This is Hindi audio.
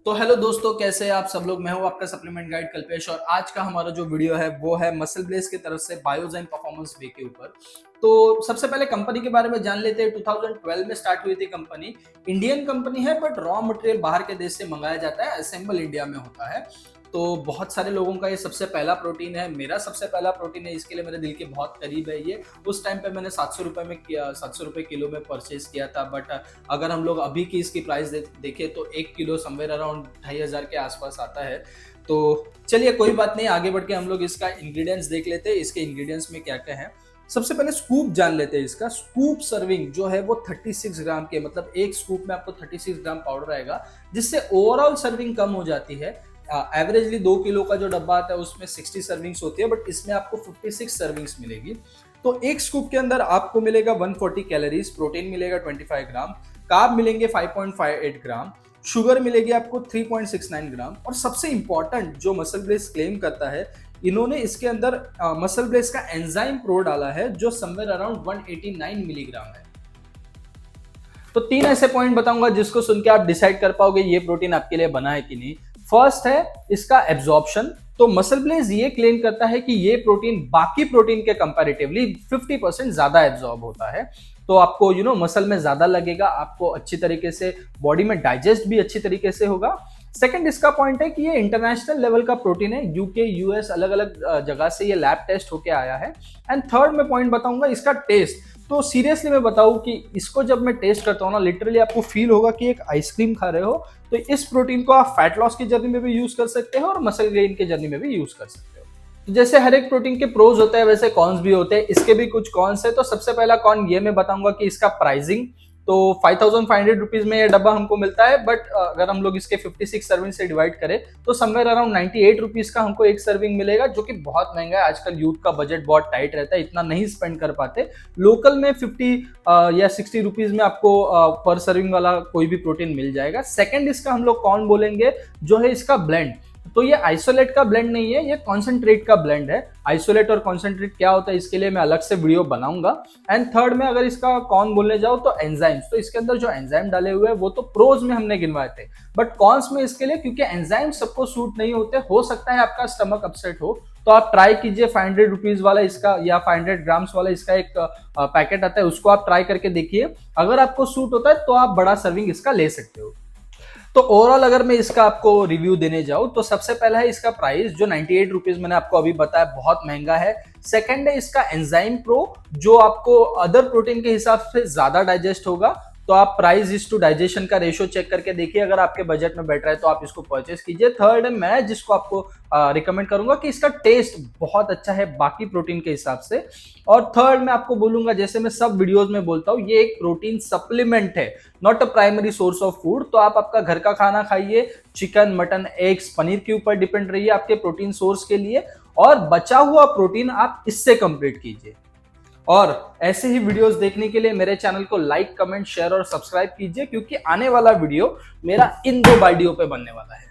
तो हेलो दोस्तों, कैसे हैं आप सब लोग। मैं हूं आपका सप्लीमेंट गाइड कल्पेश और आज का हमारा जो वीडियो है वो है मसल ब्लेज की तरफ से बायोजाइन परफॉर्मेंस वे के ऊपर। तो सबसे पहले कंपनी के बारे में जान लेते हैं। 2012 में स्टार्ट हुई थी कंपनी। इंडियन कंपनी है बट रॉ मटेरियल बाहर के देश से मंगाया जाता है, असेंबल इंडिया में होता है। तो बहुत सारे लोगों का ये सबसे पहला प्रोटीन है, मेरा सबसे पहला प्रोटीन है, इसके लिए मेरे दिल के बहुत करीब है ये। उस टाइम पे मैंने 700 रुपये में किया, 700 रुपये किलो में परचेज किया था। बट अगर हम लोग अभी की इसकी प्राइस देखें तो 1 किलो समवेयर अराउंड 2500 के आसपास आता है। तो चलिए कोई बात नहीं, आगे बढ़ के हम लोग इसका इंग्रेडिएंट्स देख लेते हैं, इसके इंग्रेडिएंट्स में क्या क्या है। सबसे पहले स्कूप जान लेते हैं। इसका स्कूप सर्विंग जो है वो 36 ग्राम के, मतलब एक स्कूप में आपको 36 ग्राम पाउडर आएगा, जिससे ओवरऑल सर्विंग कम हो जाती है। एवरेजली 2 किलो का जो डब्बा आता है उसमें 60 सर्विंग्स होती है, बट इसमें आपको 56 सर्विंग्स मिलेगी। तो एक स्कूप के अंदर आपको मिलेगा 140 कैलोरीज, प्रोटीन मिलेगा 25 ग्राम, कार्ब मिलेंगे 5.58 ग्राम, शुगर मिलेगी आपको 3.69 ग्राम। और सबसे इंपॉर्टेंट जो मसल ब्लेज क्लेम करता है, इन्होंने इसके अंदर मसल ब्लेज का एंजाइम प्रो डाला है जो समवेयर अराउंड 189 मिलीग्राम है। तो 3 ऐसे पॉइंट बताऊंगा जिसको सुन के आप डिसाइड कर पाओगे ये प्रोटीन आपके लिए बना है कि नहीं। फर्स्ट है इसका एब्जॉर्प्शन। तो मसल ब्लेज ये क्लेम करता है कि ये प्रोटीन बाकी प्रोटीन के कंपैरेटिवली 50% ज्यादा एब्जॉर्ब होता है। तो आपको मसल में ज्यादा लगेगा, आपको अच्छी तरीके से बॉडी में डाइजेस्ट भी अच्छी तरीके से होगा। सेकंड इसका पॉइंट है कि ये इंटरनेशनल लेवल का प्रोटीन है, यूके यूएस अलग अलग जगह से ये लैब टेस्ट होके आया है। एंड थर्ड में पॉइंट बताऊंगा इसका टेस्ट। तो सीरियसली मैं बताऊं कि इसको जब मैं टेस्ट करता हूँ ना, लिटरली आपको फील होगा कि एक आइसक्रीम खा रहे हो। तो इस प्रोटीन को आप फैट लॉस की जर्नी में भी यूज कर सकते हो और मसल गेन की जर्नी में भी यूज कर सकते हो। तो जैसे हर एक प्रोटीन के प्रोज होते हैं वैसे कॉन्स भी होते हैं, इसके भी कुछ कॉन्स है। तो सबसे पहला कॉन ये मैं बताऊंगा कि इसका प्राइसिंग। तो 5500 रुपीज में ये डब्बा हमको मिलता है, बट अगर हम लोग इसके 56 सर्विंग से डिवाइड करें तो समवेयर अराउंड 98 रुपीज का हमको एक सर्विंग मिलेगा, जो कि बहुत महंगा है। आजकल यूथ का बजट बहुत टाइट रहता है, इतना नहीं स्पेंड कर पाते। लोकल में 50 या 60 रुपीज में आपको पर सर्विंग वाला कोई भी प्रोटीन मिल जाएगा। सेकेंड इसका हम लोग कौन बोलेंगे, जो है इसका ब्लेंड। तो ये आइसोलेट का ब्लेंड नहीं है, ये कॉन्सेंट्रेट का ब्लेंड है। आइसोलेट और कॉन्सेंट्रेट क्या होता है इसके लिए मैं अलग से वीडियो बनाऊंगा। एंड थर्ड में अगर इसका कौन बोलने जाओ तो एंजाइम्स। तो इसके अंदर जो एंजाइम डाले हुए हैं वो तो प्रोज में हमने गिनवाए थे, बट कॉन्स में इसके लिए, क्योंकि एंजाइम सबको सूट नहीं होते, हो सकता है आपका स्टमक अपसेट हो, तो आप ट्राई कीजिए 500 रुपीज वाला इसका या 500 ग्राम्स वाला इसका एक पैकेट आता है, उसको आप ट्राई करके देखिए। अगर आपको सूट होता है तो आप बड़ा सर्विंग इसका ले सकते हो। तो ओवरऑल अगर मैं इसका आपको रिव्यू देने जाऊं तो सबसे पहला है इसका प्राइस जो 98 रुपीज मैंने आपको अभी बताया, बहुत महंगा है। सेकंड है इसका एंजाइम प्रो, जो आपको अदर प्रोटीन के हिसाब से ज्यादा डाइजेस्ट होगा। तो आप प्राइस इज टू डाइजेशन का रेशियो चेक करके देखिए, अगर आपके बजट में बैठ रहा है तो आप इसको परचेस कीजिए। थर्ड है मैं जिसको आपको रिकमेंड करूंगा कि इसका टेस्ट बहुत अच्छा है बाकी प्रोटीन के हिसाब से। और थर्ड मैं आपको बोलूंगा, जैसे मैं सब वीडियोस में बोलता हूं, ये एक प्रोटीन सप्लीमेंट है, not a primary source of food. तो आप आपका घर का खाना खाइए, चिकन मटन एग्स पनीर के ऊपर डिपेंड रहिए आपके प्रोटीन सोर्स के लिए, और बचा हुआ प्रोटीन आप इससे कंप्लीट कीजिए। और ऐसे ही वीडियोस देखने के लिए मेरे चैनल को लाइक कमेंट शेयर और सब्सक्राइब कीजिए, क्योंकि आने वाला वीडियो मेरा इन दो वीडियो पे बनने वाला है।